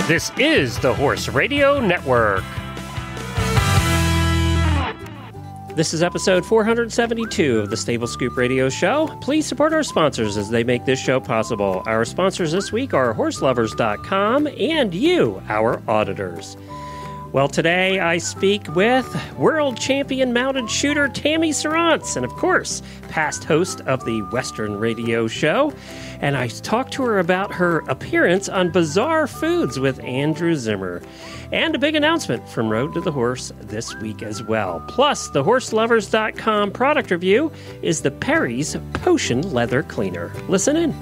This is the Horse Radio Network. This is episode 472 of the Stable Scoop Radio Show. Please support our sponsors as they make this show possible. Our sponsors this week are horselovers.com and you, our auditors. Well, today I speak with world champion mounted shooter Tammy Sronce, and of course, past host of the Western Radio Show. And I talked to her about her appearance on Bizarre Foods with Andrew Zimmer. And a big announcement from Road to the Horse this week as well. Plus, the horselovers.com product review is the Perry's Potion Leather Cleaner. Listen in.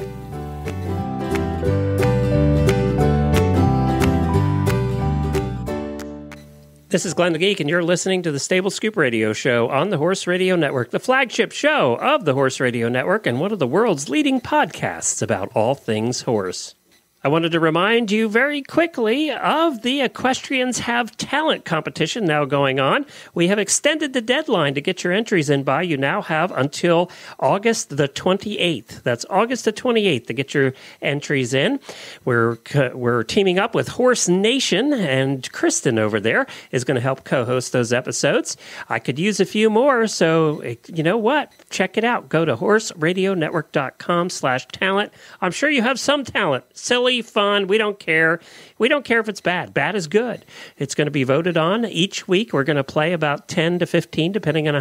This is Glenn the Geek, and you're listening to the Stable Scoop Radio Show on the Horse Radio Network, the flagship show of the Horse Radio Network and one of the world's leading podcasts about all things horse. I wanted to remind you very quickly of the Equestrians Have Talent competition now going on. We have extended the deadline to get your entries in by. You now have until August the 28th. That's August the 28th to get your entries in. We're teaming up with Horse Nation, and Kristen over there is going to help co-host those episodes. I could use a few more, so you know what? Check it out. Go to horseradionetwork.com/talent. I'm sure you have some talent. Silly, fun. We don't care. We don't care if it's bad. Bad is good. It's going to be voted on each week. We're going to play about 10 to 15, depending on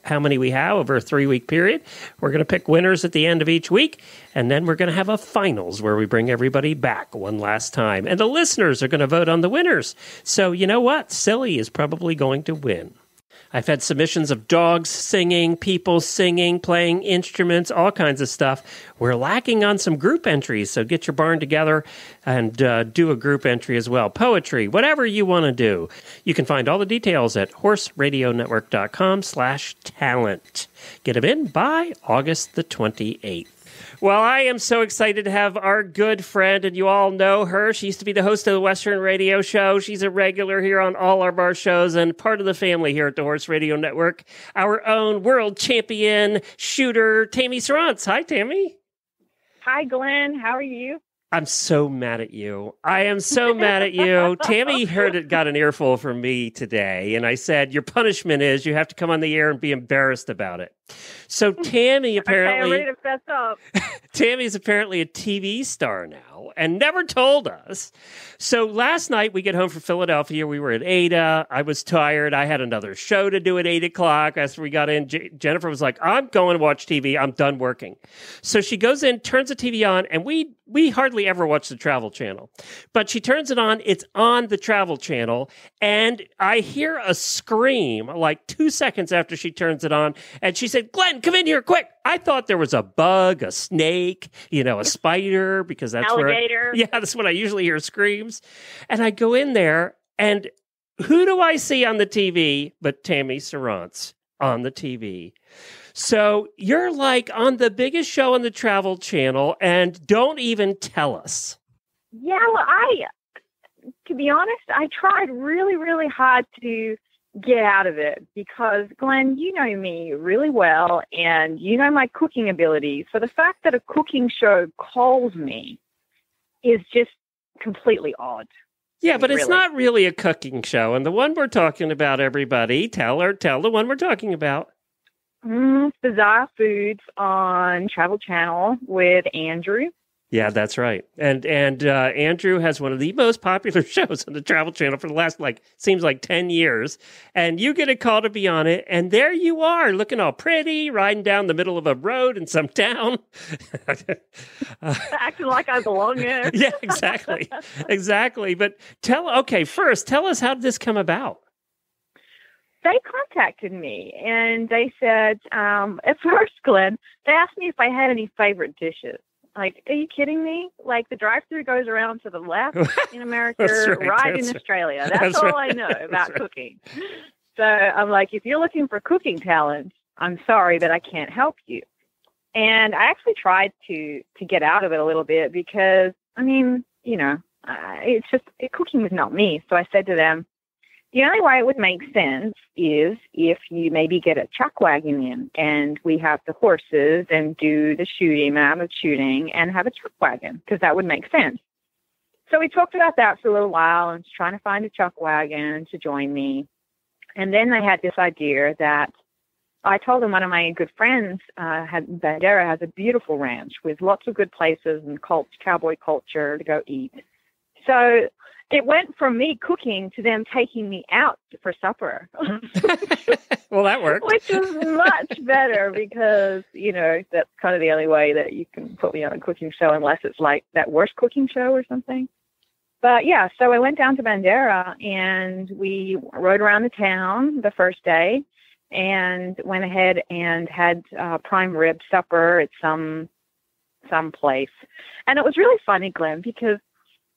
how many we have over a 3-week period. We're going to pick winners at the end of each week, and then we're going to have a finals where we bring everybody back one last time. And the listeners are going to vote on the winners. So you know what? Silly is probably going to win. I've had submissions of dogs singing, people singing, playing instruments, all kinds of stuff. We're lacking on some group entries, so get your barn together and do a group entry as well. Poetry, whatever you want to do. You can find all the details at horseradionetwork.com/talent. Get them in by August the 28th. Well, I am so excited to have our good friend, and you all know her. She used to be the host of the Western Radio Show. She's a regular here on all of our shows and part of the family here at the Horse Radio Network. Our own world champion shooter, Tammy Sronce. Hi, Tammy. Hi, Glenn. How are you? I'm so mad at you. I am so mad at you. Tammy got an earful from me today, and I said, your punishment is you have to come on the air and be embarrassed about it. So Tammy apparently... Okay, I'm ready to fess up. Tammy's apparently a TV star now and never told us. So last night we get home from Philadelphia. We were at Ada. I was tired. I had another show to do at 8 o'clock. After we got in, Jennifer was like, I'm going to watch TV. I'm done working. So she goes in, turns the TV on, and we hardly ever watch the Travel Channel. But she turns it on. It's on the Travel Channel. And I hear a scream like 2 seconds after she turns it on. And she said, Glenn, come in here quick. I thought there was a bug, a snake, a spider, because that's alligator. That's what I usually hear screams. And I go in there, and who do I see on the TV but Tammy Sronce on the TV? So you're like on the biggest show on the Travel Channel and don't even tell us. Yeah, well, to be honest, I tried really, really hard to get out of it because, Glenn, you know me really well and you know my cooking abilities. So the fact that a cooking show calls me is just completely odd. Yeah, but it's not really a cooking show. And the one we're talking about, everybody, tell the one we're talking about. Bizarre Foods on Travel Channel with Andrew. Yeah, that's right. And Andrew has one of the most popular shows on the Travel Channel for the last, seems like 10 years. And you get a call to be on it, and there you are, looking all pretty, riding down the middle of a road in some town. Acting like I belong there. Yeah, exactly. Exactly. But first, tell us, how did this come about? They contacted me, and they said, at first, Glenn, they asked me if I had any favorite dishes. Like, are you kidding me? Like, the drive-thru goes around to the left in America, right in Australia. That's all I know about cooking. So I'm like, if you're looking for cooking talent, I'm sorry, but I can't help you. And I actually tried to get out of it a little bit because, it's just, cooking is not me. So I said to them, the only way it would make sense is if you maybe get a chuck wagon in and we have the horses and do the shooting, amount of shooting, and have a chuck wagon, because that would make sense. So we talked about that for a little while and was trying to find a chuck wagon to join me. And then I had this idea that I told him one of my good friends, Bandera has a beautiful ranch with lots of good places and cowboy culture to go eat. So it went from me cooking to them taking me out for supper. Well, that worked. Which was much better because, that's kind of the only way that you can put me on a cooking show unless it's like that worst cooking show or something. But yeah, so I went down to Bandera and we rode around the town the first day and went ahead and had prime rib supper at some place. And it was really funny, Glenn, because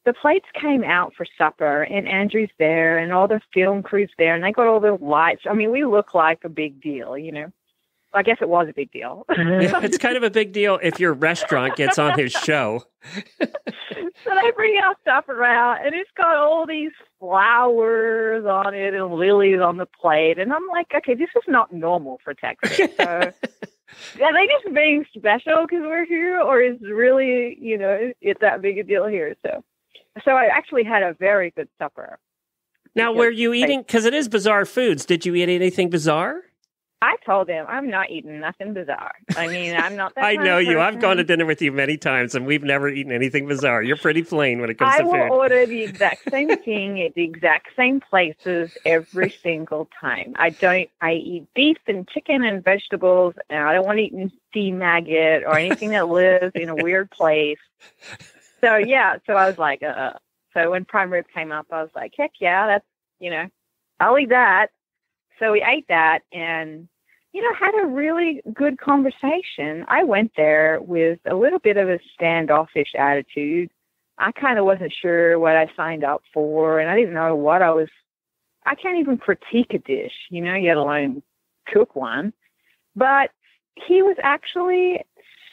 the plates came out for supper and Andrew's there and all the film crew's there and they got all the lights. I mean, we look like a big deal, I guess it was a big deal. Yeah, it's kind of a big deal if your restaurant gets on his show. So they bring our supper out and it's got all these flowers on it and lilies on the plate. And I'm like, okay, this is not normal for Texas. So are they just being special because we're here, or is really, it's that big a deal here? So I actually had a very good supper. Now, were you eating, because it is bizarre foods, did you eat anything bizarre? I told them I'm not eating nothing bizarre. I mean, I'm not that I kind know of you. person. I've gone to dinner with you many times, and we've never eaten anything bizarre. You're pretty plain when it comes to food. I will order the exact same thing at the exact same places every single time. I eat beef and chicken and vegetables, and I don't want to eat sea maggot or anything that lives in a weird place. So, yeah, so I was like, So when prime rib came up, I was like, heck yeah, that's, I'll eat that. So we ate that and, had a really good conversation. I went there with a little bit of a standoffish attitude. I kind of wasn't sure what I signed up for, and I didn't know I can't even critique a dish, let alone cook one. But he was actually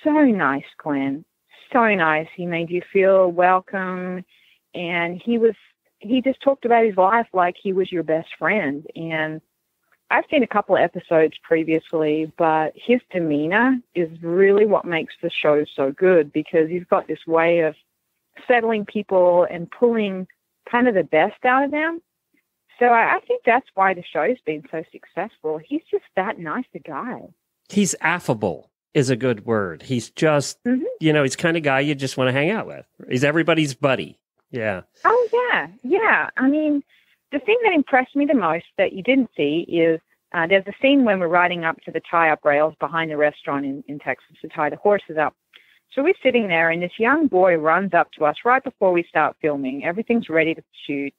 so nice, Glenn, so nice. He made you feel welcome, and he just talked about his life like he was your best friend. And I've seen a couple of episodes previously, but his demeanor is really what makes the show so good, because he's got this way of settling people and pulling kind of the best out of them. So I think that's why the show's been so successful. He's just that nice a guy. He's affable is a good word. He's just, he's kind of guy you just want to hang out with. He's everybody's buddy. Yeah. Oh, yeah. Yeah. I mean, the thing that impressed me the most that you didn't see is there's a scene when we're riding up to the tie-up rails behind the restaurant in Texas to tie the horses up. So we're sitting there, and this young boy runs up to us right before we start filming. Everything's ready to shoot.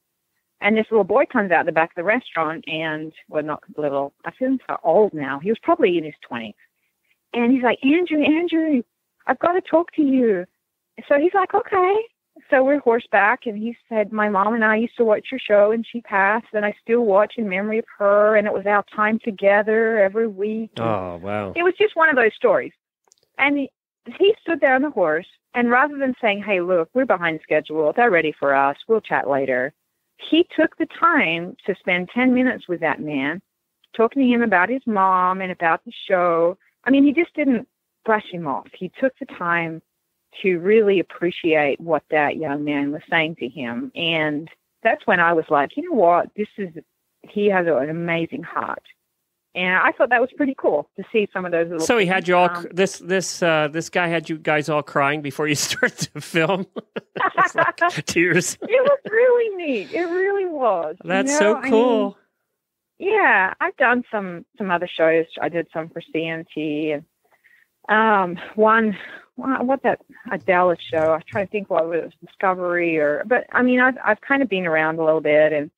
And this little boy comes out the back of the restaurant, and, well, not little, I feel so old now. He was probably in his 20s. And he's like, Andrew, I've got to talk to you. So he's like, okay. So we're horseback, and he said, my mom and I used to watch your show, and she passed, and I still watch in memory of her, and it was our time together every week. Oh, wow. It was just one of those stories. And he stood there on the horse, and rather than saying, hey, look, we're behind schedule, they're ready for us, we'll chat later, he took the time to spend 10 minutes with that man, talking to him about his mom and about the show. I mean, he just didn't brush him off. He took the time to really appreciate what that young man was saying to him. And that's when I was like, you know what, he has an amazing heart. And I thought that was pretty cool to see some of those little So he things. had you all, this guy had you guys all crying before you started to film? Like tears. It was really neat. It really was. That's so cool. Yeah, I've done some other shows. I did some for CMT and a Dallas show. I was trying to think what it was, Discovery but I mean, I've kind of been around a little bit, and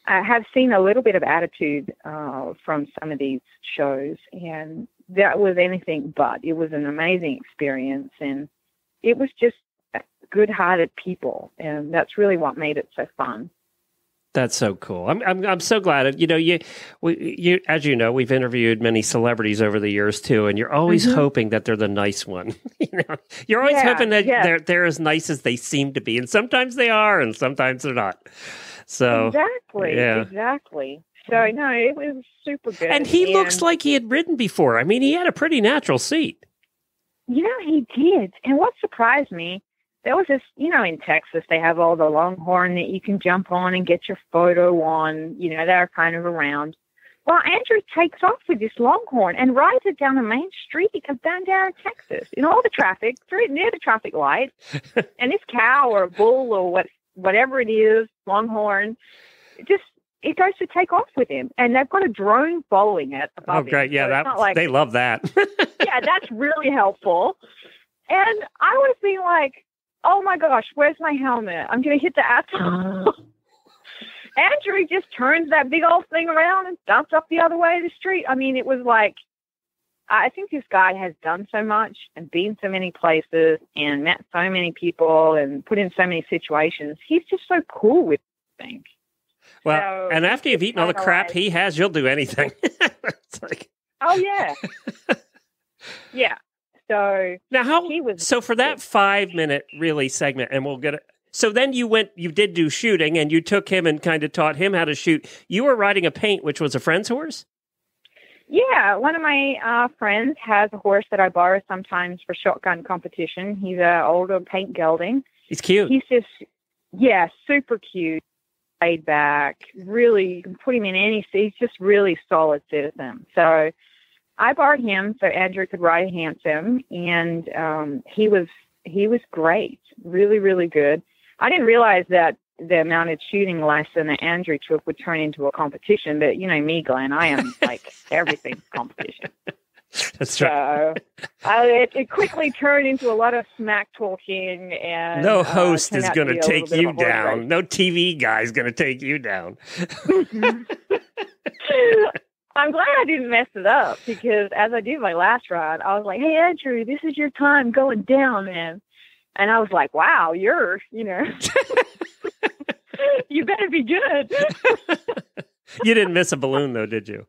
I have seen a little bit of attitude from some of these shows, and that was anything but. It was an amazing experience, and it was just good-hearted people, and that's really what made it so fun. That's so cool. I'm so glad. You as you know, we've interviewed many celebrities over the years too, and you're always hoping that they're the nice one. You're always hoping that they're as nice as they seem to be, and sometimes they are, and sometimes they're not. So exactly. So no, it was super good. And he looks like he had ridden before. I mean, he had a pretty natural seat. He did. And what surprised me, there was this, in Texas, they have all the Longhorn that you can jump on and get your photo on, they're kind of around. Well, Andrew takes off with this Longhorn and rides it down the main street of Bandera, Texas, in all the traffic, near the traffic light. And this cow or bull or whatever it is, Longhorn, it goes to take off with him. And they've got a drone following it above him. Great. Yeah, so they love that. Yeah, that's really helpful. And I was being like, oh my gosh, where's my helmet? I'm going to hit the asphalt. Andrew just turns that big old thing around and dumps up the other way of the street. I mean, it was like, I think this guy has done so much and been so many places and met so many people and put in so many situations. He's just so cool with things. Well, and after you've eaten all the crap he has, you'll do anything. It's like... Oh, yeah. Yeah. So now so for that 5-minute really segment, and we'll get it. So then you did do shooting, and you took him and kind of taught him how to shoot. You were riding a paint, which was a friend's horse? Yeah, one of my friends has a horse that I borrow sometimes for shotgun competition. He's an older paint gelding. He's cute. He's just, super cute, laid back. Really, you can put him in any seat. He's just really solid citizen. So I borrowed him so Andrew could ride handsome, and he was great, really, really good. I didn't realize that the mounted shooting lesson that Andrew took would turn into a competition, but you know me, Glenn, I am like everything's competition. That's right. So it quickly turned into a lot of smack talking, and no host is going to take you down. Race. No TV guy is going to take you down. I'm glad I didn't mess it up, because as I did my last ride, I was like, hey, Andrew, this is your time going down, man. And I was like, wow, you better be good. You didn't miss a balloon, though, did you?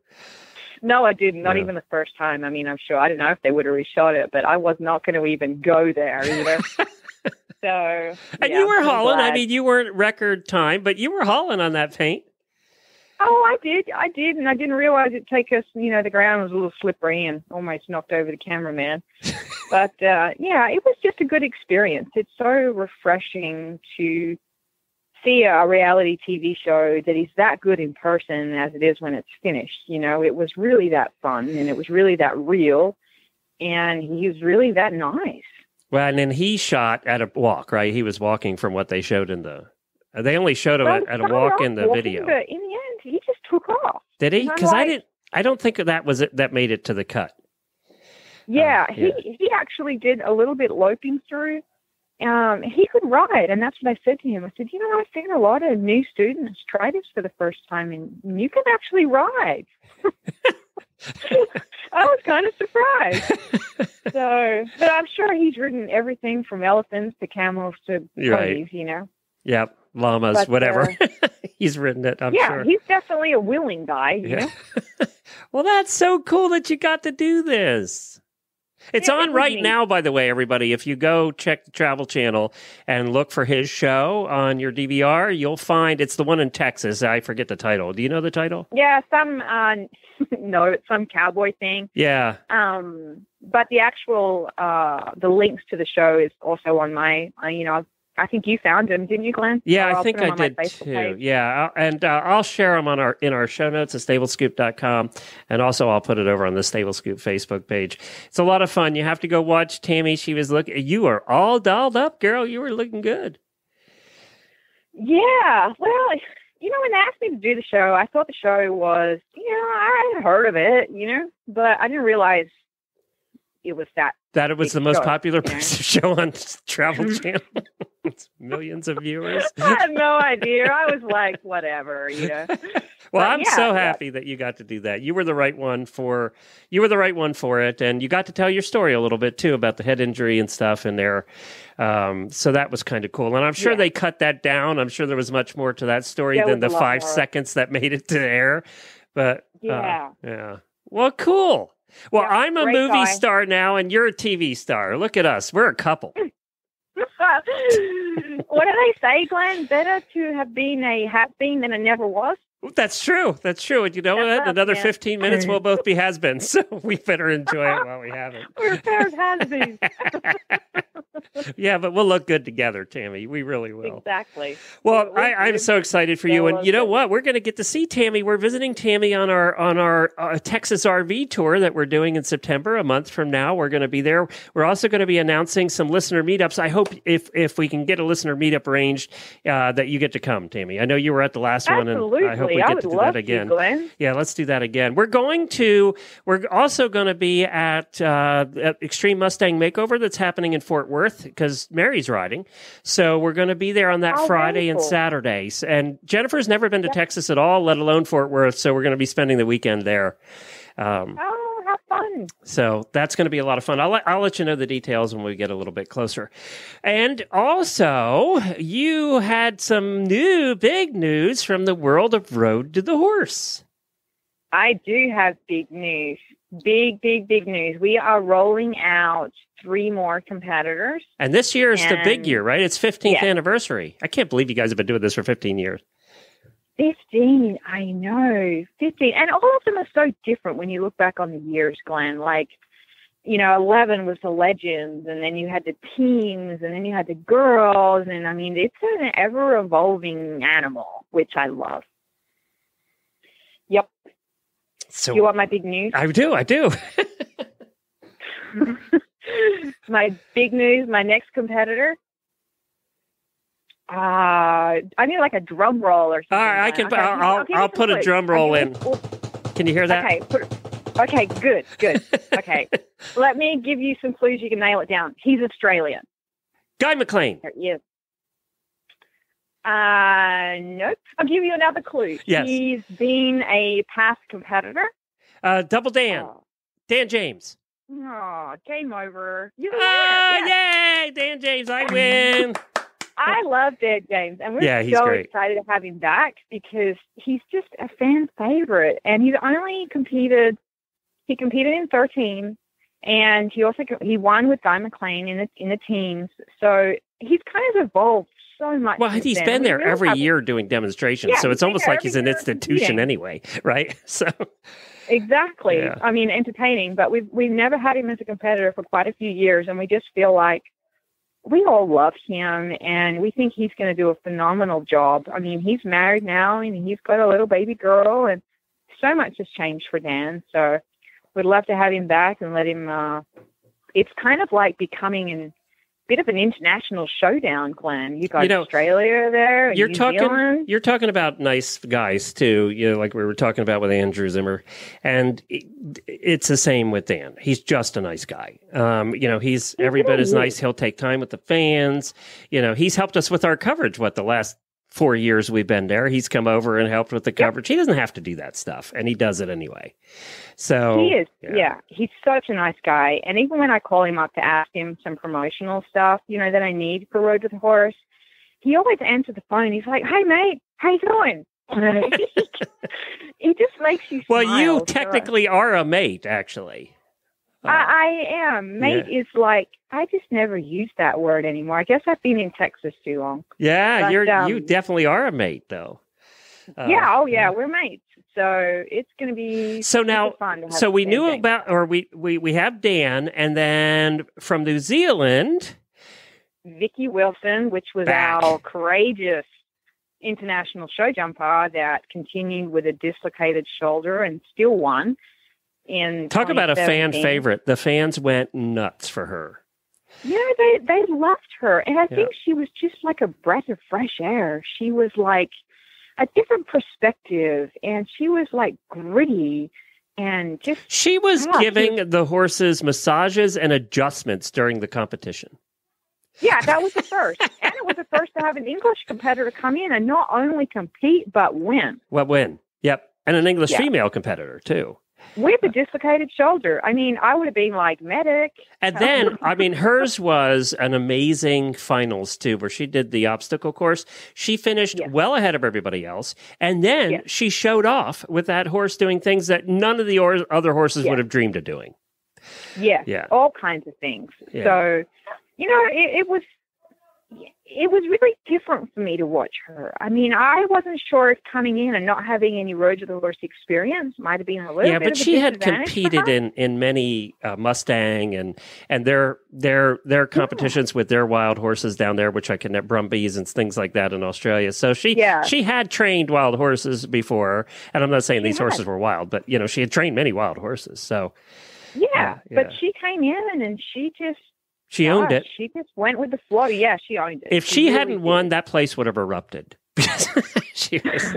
No, I didn't. Not even the first time. I mean, I'm sure. I don't know if they would have reshot it, but I was not going to even go there either. So, and you were hauling. I mean, you weren't record time, but you were hauling on that paint. Oh, I did, and I didn't realize it'd take us, the ground was a little slippery and almost knocked over the cameraman. But, it was just a good experience. It's so refreshing to see a reality TV show that is that good in person as it is when it's finished. It was really that fun, and it was really that real, and he was really that nice. Well, and then he shot at a walk, right? He was walking from what they showed in the... They only showed him at a walk in the video. But in the end, he just took off. Did he? Because I don't think that was it that made it to the cut. Yeah, he actually did a little bit loping through. He could ride, and that's what I said to him. I said, I've seen a lot of new students try this for the first time, and you can actually ride. I was kind of surprised. But I'm sure he's ridden everything from elephants to camels to ponies, Yep, llamas, whatever. He's ridden it, I'm sure. Yeah, he's definitely a willing guy, you know? Well, that's so cool that you got to do this. It's on right now, by the way, everybody. If you go check the Travel Channel and look for his show on your DVR, you'll find it's the one in Texas. I forget the title. Do you know the title? Yeah, it's some cowboy thing. Yeah. But the actual, the links to the show is also on my, I think you found them, didn't you, Glenn? Yeah, I think I did too. Page. Yeah, and I'll share them in our show notes at stablescoop.com, and also I'll put it over on the Stable Scoop Facebook page. It's a lot of fun. You have to go watch Tammy. She was looking. You are all dolled up, girl. You were looking good. Yeah. Well, when they asked me to do the show, I thought the show was, I had heard of it, but I didn't realize it was that. That it was the most popular show on Travel Channel. It's millions of viewers. I had no idea. I was like, whatever, Well, I'm so happy that you got to do that. You were the right one for it, and you got to tell your story a little bit too about the head injury and stuff in there. So that was kind of cool. And I'm sure they cut that down. I'm sure there was much more to that story than the 5 seconds that made it to air. But yeah. Well, cool. Well, I'm a movie star now, and you're a TV star. Look at us. We're a couple. What do they say, Glenn? Better to have been a has-been than a never was? That's true. That's true. And you know what? Another 15 minutes, we'll both be has-beens. So we better enjoy it while we have it. We're a pair of has-beens. Yeah, but we'll look good together, Tammy. We really will. Exactly. Well, I'm so excited for you, and you know what? We're going to get to see Tammy. We're visiting Tammy on our Texas RV tour that we're doing in September, a month from now. We're going to be there. We're also going to be announcing some listener meetups. I hope if we can get a listener meetup arranged, that you get to come, Tammy. I know you were at the last one, and I hope we get to do that again. Glenn. Yeah, let's do that again. We're also going to be at Extreme Mustang Makeover that's happening in Fort Worth because Mary's riding. So we're going to be there on that Friday and Saturdays. And Jennifer's never been to Texas at all, let alone Fort Worth. So we're going to be spending the weekend there. Have fun. So that's going to be a lot of fun. I'll let you know the details when we get a little bit closer. And also, you had some big news from the world of Road to the Horse. I do have big news. Big news. We are rolling out 3 more competitors. And this year is the big year, right? It's 15th anniversary. I can't believe you guys have been doing this for 15 years. 15, I know. 15. And all of them are so different when you look back on the years, Glenn. Like, 11 was the legends, and then you had the teens, and then you had the girls. And, I mean, it's an ever-evolving animal, which I love. Yep. So, you want my big news? I do. My big news, my next competitor. I need like a drum roll or something. All right, I'll put a drum roll in. Can you hear that? Okay, good. Okay. Let me give you some clues. You can nail it down. He's Australian. Guy McLean. Yes. Nope. I'll give you another clue. Yes. He's been a past competitor. Double Dan. Dan James. Oh, game over. You're the winner. Yay! Dan James, I win. I love Dan James, and we're so excited to have him back because he's just a fan favorite. And he competed in 13, and he won with Guy McLean in the teams. So he's kind of evolved so much. Well, he's been there every year doing demonstrations, so it's almost like he's an institution anyway, right? So exactly. Yeah. I mean, entertaining, but we've never had him as a competitor for quite a few years, and we just feel like we all love him, and we think he's going to do a phenomenal job. I mean, he's married now, and he's got a little baby girl, and so much has changed for Dan. So we'd love to have him back and let him. It's kind of like becoming a bit of an international showdown, Glenn. You got Australia there. You're New Zealand. You're talking about nice guys too. Like we were talking about with Andrew Zimmer, and it's the same with Dan. He's just a nice guy. He's every bit as nice. He'll take time with the fans. He's helped us with our coverage. The last 4 years we've been there, he's come over and helped with the coverage. He doesn't have to do that stuff, and he does it anyway. So he is, he's such a nice guy. And even when I call him up to ask him some promotional stuff, that I need for Road to the Horse, he always answers the phone. He's like, "Hey, mate, how you doing?" He just makes you smile. Well, you technically are a mate, actually. I am. Mate is like, I just never use that word anymore. I guess I've been in Texas too long. Yeah, you definitely are a mate, though. We're mates. So it's going to be fun to have. So we knew about, or we have Dan, and then from New Zealand, Vicky Wilson, which was our courageous international show jumper that continued with a dislocated shoulder and still won. Talk about a fan favorite. The fans went nuts for her. Yeah, they loved her. And I think she was just like a breath of fresh air. She was like a different perspective, and she was like gritty and just... She was giving the horses massages and adjustments during the competition. Yeah, that was the first. And it was the first to have an English competitor come in and not only compete, but win. Win. Yep. And an English female competitor, too. With a dislocated shoulder. I mean, I would have been like, medic. And then, hers was an amazing finals, too, where she did the obstacle course. She finished well ahead of everybody else. And then she showed off with that horse doing things that none of the other horses would have dreamed of doing. Yeah. All kinds of things. Yeah. So, it was it was really different for me to watch her. I mean, I wasn't sure if coming in and not having any Road to the Horse experience might have been a little bit but of a she had disadvantage for competed her. in many Mustang and their competitions with their wild horses down there, which I can Brumbies and things like that in Australia. So she had trained wild horses before, and I'm not saying these horses were wild, but she had trained many wild horses. So but she came in and she owned it. She just went with the flow. Yeah, she owned it. If she really hadn't won, that place would have erupted. She was.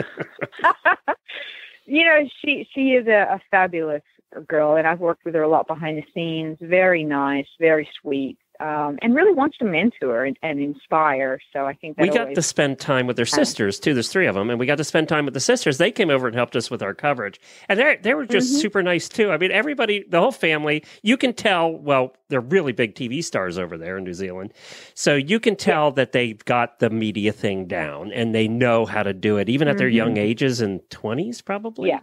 She is a fabulous girl, and I've worked with her a lot behind the scenes. Very nice, very sweet, and really wants to mentor and inspire. So I think that we got to spend time with their sisters too. There's 3 of them, and we got to spend time with the sisters. They came over and helped us with our coverage, and they were just super nice too. I mean, everybody, the whole family. You can tell. Well, they're really big TV stars over there in New Zealand, so you can tell that they've got the media thing down and they know how to do it, even at their young ages and 20s, probably. Yeah,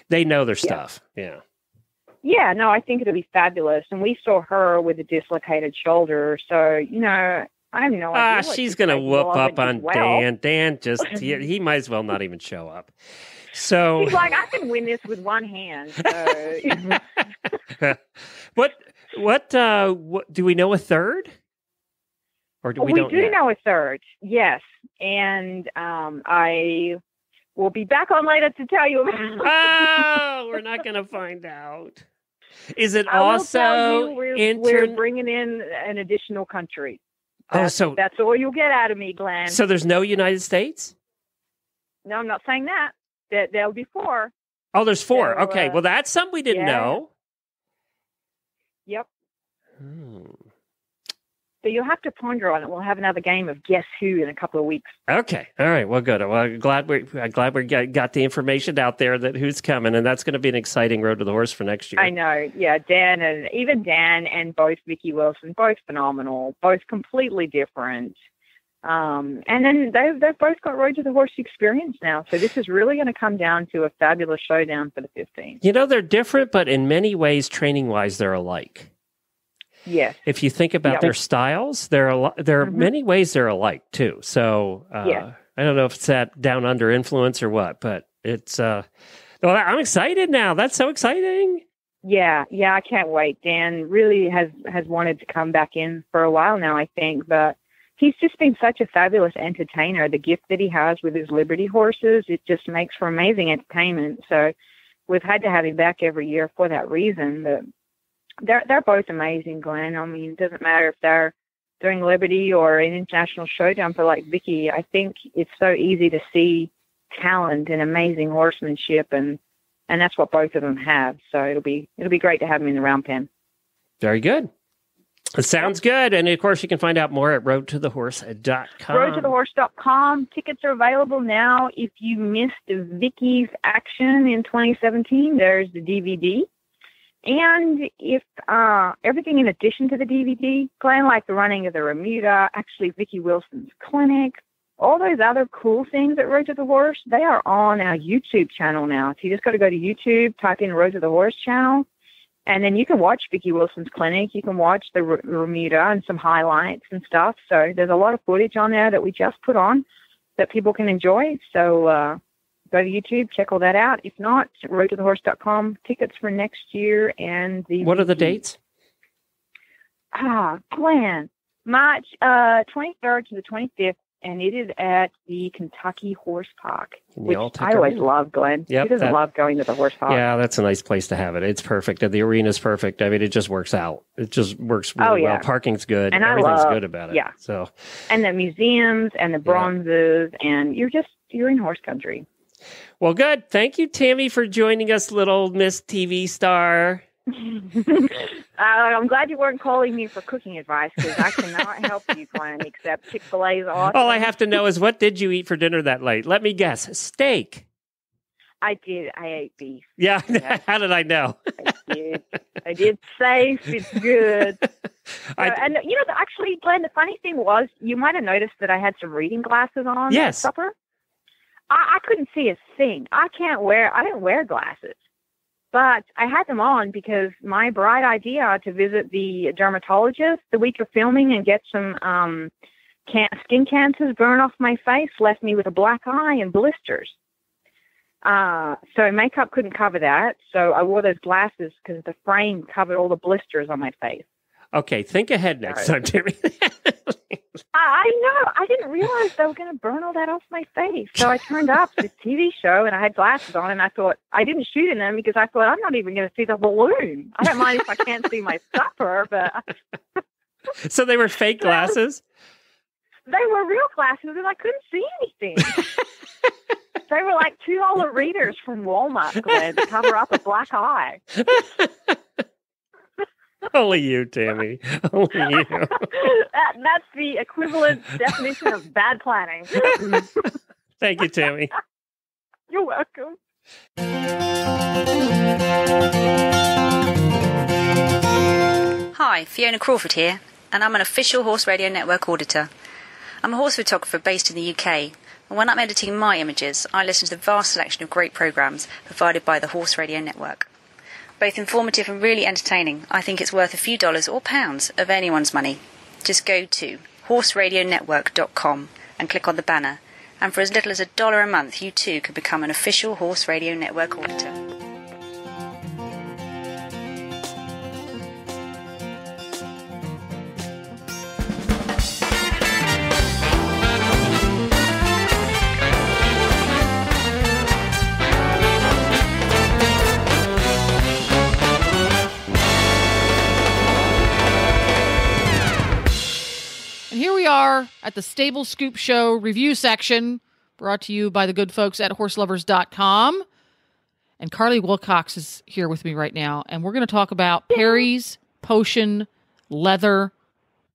they know their stuff. Yeah. Yeah, no, I think it'll be fabulous. And we saw her with a dislocated shoulder. So, I have no idea. She's going to whoop up on Dan. Dan just, he might as well not even show up. So he's like, I can win this with one hand. So. What do we know a third? Or do we don't do yet? know a third, yes. And I will be back on later to tell you about we're not going to find out. Is it I also we're bringing in an additional country. So that's all you'll get out of me, Glenn. So there's no United States? No, I'm not saying that. There'll be 4. Oh, there's 4. So, okay, well, that's something we didn't know. Yep. So you'll have to ponder on it. We'll have another game of Guess Who in a couple of weeks. Okay. All right. Well, good. Well, I'm glad we got the information out there that who's coming, and that's going to be an exciting Road to the Horse for next year. I know. Yeah, Dan and both Vicky Wilson, both phenomenal, both completely different. And then they've both got Road to the Horse experience now. So this is really going to come down to a fabulous showdown for the 15th. They're different, but in many ways, training-wise, they're alike. Yes. If you think about their styles, there are many ways they're alike too. So I don't know if it's that down under influence or what, but it's. Well, I'm excited now. That's so exciting. Yeah, I can't wait. Dan really has wanted to come back in for a while now, I think, but he's just been such a fabulous entertainer. The gift that he has with his Liberty horses, it just makes for amazing entertainment. So we've had to have him back every year for that reason. But they're both amazing, Glenn. I mean, it doesn't matter if they're doing Liberty or an international showdown for like Vicky. I think it's so easy to see talent and amazing horsemanship, and that's what both of them have. So it'll be great to have them in the round pen. Very good. It sounds good. And of course, you can find out more at roadtothehorse.com. Roadtothehorse.com. Tickets are available now. If you missed Vicky's action in 2017, there's the DVD. And if everything in addition to the DVD, Glenn, like the running of the Remuda, actually Vicky Wilson's clinic, all those other cool things at Road to the Horse, they are on our YouTube channel now. So you just got to go to YouTube, type in Road to the Horse channel, and then you can watch Vicky Wilson's clinic. You can watch the Remuda and some highlights and stuff. So there's a lot of footage on there that we just put on that people can enjoy. So go to YouTube, check all that out. If not, roadtothehorse.com, tickets for next year. And what are the dates? Glenn, March 23rd to the 25th, and it is at the Kentucky Horse Park, which I always love, Glenn. Yep, Who doesn't love going to the horse park? Yeah, that's a nice place to have it. It's perfect. The arena's perfect. I mean, it just works out. It just works really well. Parking's good. And everything's good about it. Yeah. So, and the museums and the bronzes, and you're in horse country. Well, good. Thank you, Tammy, for joining us, little Miss TV star. I'm glad you weren't calling me for cooking advice, because I cannot help you, Glenn, except Chick-fil-A's awesome. All I have to know is, what did you eat for dinner that late? Let me guess. Steak. I did. I ate beef. Yeah. How did I know? I did. Safe. It's good. And, actually, Glenn, the funny thing was, you might have noticed that I had some reading glasses on at supper. I couldn't see a thing. I don't wear glasses. But I had them on because my bright idea to visit the dermatologist the week of filming and get some skin cancers, burn off my face, left me with a black eye and blisters. So makeup couldn't cover that. So I wore those glasses because the frame covered all the blisters on my face. Okay, think ahead next time, Tammy. I know. I didn't realize they were going to burn all that off my face. So I turned up to this TV show and I had glasses on and I thought, I didn't shoot in them because I thought, I'm not even going to see the balloon. I don't mind if I can't see my supper, but... So they were fake glasses? They were real glasses and I couldn't see anything. They were like $2 readers from Walmart, Glenn, to cover up a black eye. Only you, Tammy. Only you. That's the equivalent definition of bad planning. Thank you, Tammy. You're welcome. Hi, Fiona Crawford here, and I'm an official Horse Radio Network auditor. I'm a horse photographer based in the UK, and when I'm editing my images, I listen to the vast selection of great programmes provided by the Horse Radio Network. Both informative and really entertaining, I think it's worth a few dollars or pounds of anyone's money. Just go to horseradionetwork.com and click on the banner, and for as little as $1 a month, you too can become an official Horse Radio Network auditor. Here we are at the Stable Scoop Show review section, brought to you by the good folks at horselovers.com. And Carly Wilcox is here with me right now, and we're going to talk about Perry's Potion Leather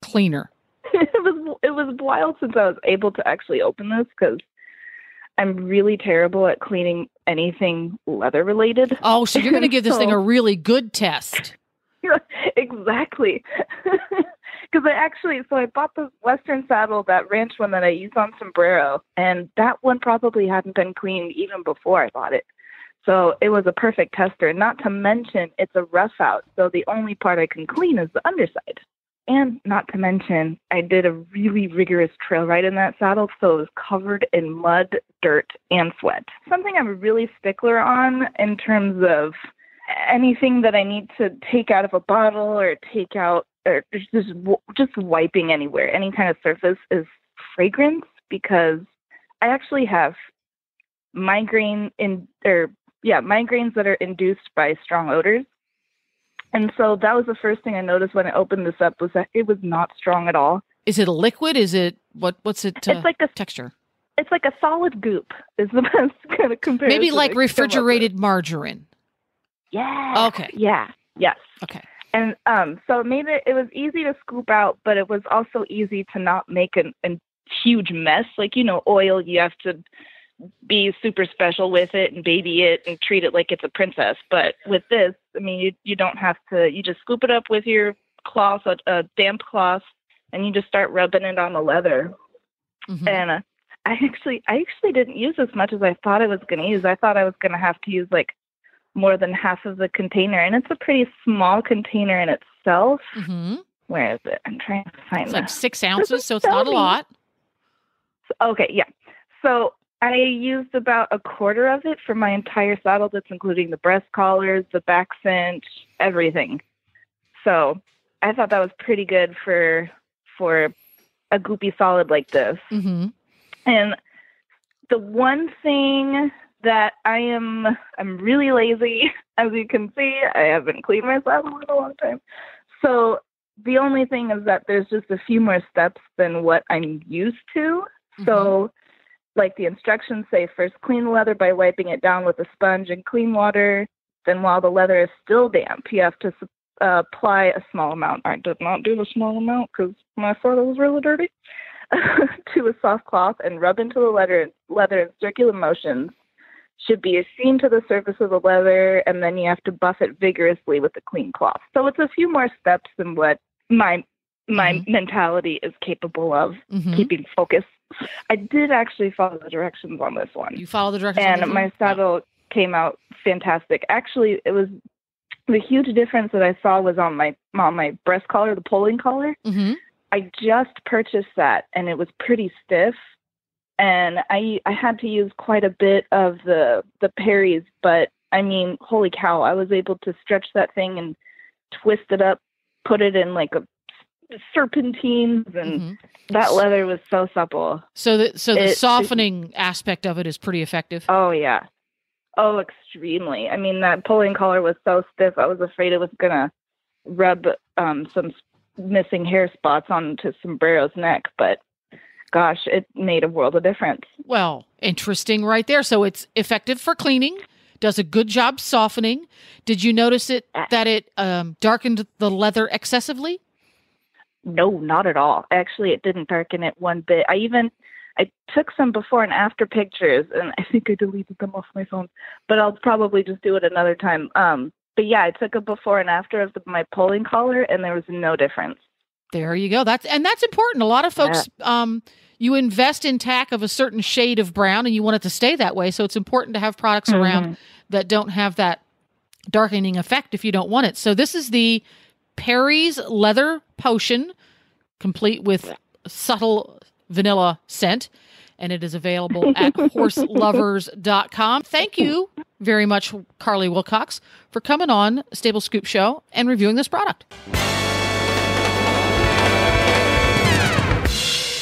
Cleaner. It was a while since I was able to actually open this because I'm really terrible at cleaning anything leather related. Oh, so you're going to give this thing a really good test. Exactly. Because I bought the Western saddle, that ranch one that I use on Sombrero, and that one probably hadn't been cleaned even before I bought it. So it was a perfect tester. Not to mention, it's a rough out, so the only part I can clean is the underside. And not to mention, I did a really rigorous trail ride in that saddle, so it was covered in mud, dirt, and sweat. Something I'm really stickler on in terms of anything that I need to take out of a bottle or take out, or just wiping anywhere, any kind of surface, is fragrance, because I actually have migraines that are induced by strong odors. And so that was the first thing I noticed when I opened this up, was that it was not strong at all. Is it a liquid? Is it, what's it it's like a texture? It's like a solid goop is the best kind of comparison. Maybe like refrigerated margarine. Yeah. Okay. Yeah. Yes. Okay. And so it made it was easy to scoop out, but it was also easy to not make a huge mess. Like, oil, you have to be super special with it and baby it and treat it like it's a princess. But with this, I mean, you don't have to, you just scoop it up with your cloth, a damp cloth, and you just start rubbing it on the leather. Mm-hmm. And I actually didn't use as much as I thought I was going to use. I thought I was going to have to use like more than half of the container, and it's a pretty small container in itself. Mm-hmm. Where is it? I'm trying to find it. It's like 6 ounces, so it's not a lot. Okay, yeah. So I used about a quarter of it for my entire saddle. That's including the breast collars, the back cinch, everything. So I thought that was pretty good for a goopy solid like this. Mm-hmm. And the one thing that I'm really lazy. As you can see, I haven't cleaned my saddle in a long time. So the only thing is that there's just a few more steps than what I'm used to. Mm-hmm. So like the instructions say, first clean the leather by wiping it down with a sponge and clean water. Then while the leather is still damp, you have to apply a small amount. I did not do the small amount because my saddle was really dirty. To a soft cloth and rub into the leather in circular motions. Should be seen to the surface of the leather, and then you have to buff it vigorously with a clean cloth. So it's a few more steps than what my mentality is capable of keeping focus. I did actually follow the directions on this one. You follow the directions, and my saddle came out fantastic. Actually, it was the huge difference that I saw was on my breast collar, the pulling collar. Mm-hmm. I just purchased that, and it was pretty stiff. And I had to use quite a bit of the Perry's, but I mean, holy cow, I was able to stretch that thing and twist it up, put it in like a serpentines, and that leather was so supple. So the softening aspect of it is pretty effective. Oh, yeah. Oh, extremely. I mean, that pulling collar was so stiff, I was afraid it was going to rub some missing hair spots onto Sombrero's neck, but gosh, it made a world of difference. Well, interesting right there. So it's effective for cleaning, does a good job softening. Did you notice that it darkened the leather excessively? No, not at all. Actually, it didn't darken it one bit. I took some before and after pictures, and I think I deleted them off my phone, but I'll probably just do it another time. But yeah, I took a before and after of my pulling collar, and there was no difference. There you go. That's important. A lot of folks, you invest in tack of a certain shade of brown, and you want it to stay that way. So it's important to have products around that don't have that darkening effect if you don't want it. So this is the Perry's Leather Potion, complete with subtle vanilla scent, and it is available at horselovers.com. Thank you very much, Carly Wilcox, for coming on Stable Scoop Show and reviewing this product.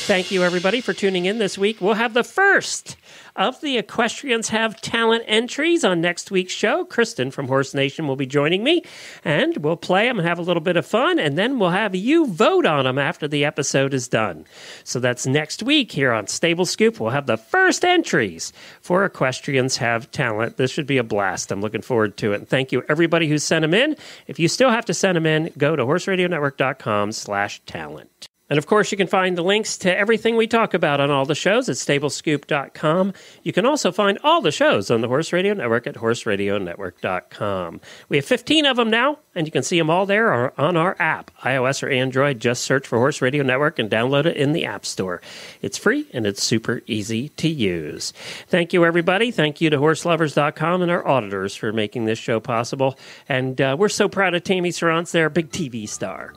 Thank you, everybody, for tuning in this week. We'll have the first of the Equestrians Have Talent entries on next week's show. Kristen from Horse Nation will be joining me, and we'll play them and have a little bit of fun, and then we'll have you vote on them after the episode is done. So that's next week here on Stable Scoop. We'll have the first entries for Equestrians Have Talent. This should be a blast. I'm looking forward to it. And thank you, everybody who sent them in. If you still have to send them in, go to horseradionetwork.com/talent. And, of course, you can find the links to everything we talk about on all the shows at stablescoop.com. You can also find all the shows on the Horse Radio Network at horseradionetwork.com. We have 15 of them now, and you can see them all there or on our app. iOS or Android, just search for Horse Radio Network and download it in the App Store. It's free, and it's super easy to use. Thank you, everybody. Thank you to horselovers.com and our auditors for making this show possible. And we're so proud of Tammy Sronce, their big TV star.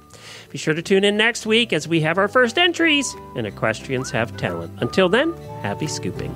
Be sure to tune in next week as we have our first entries in Equestrians Have Talent. Until then, happy scooping.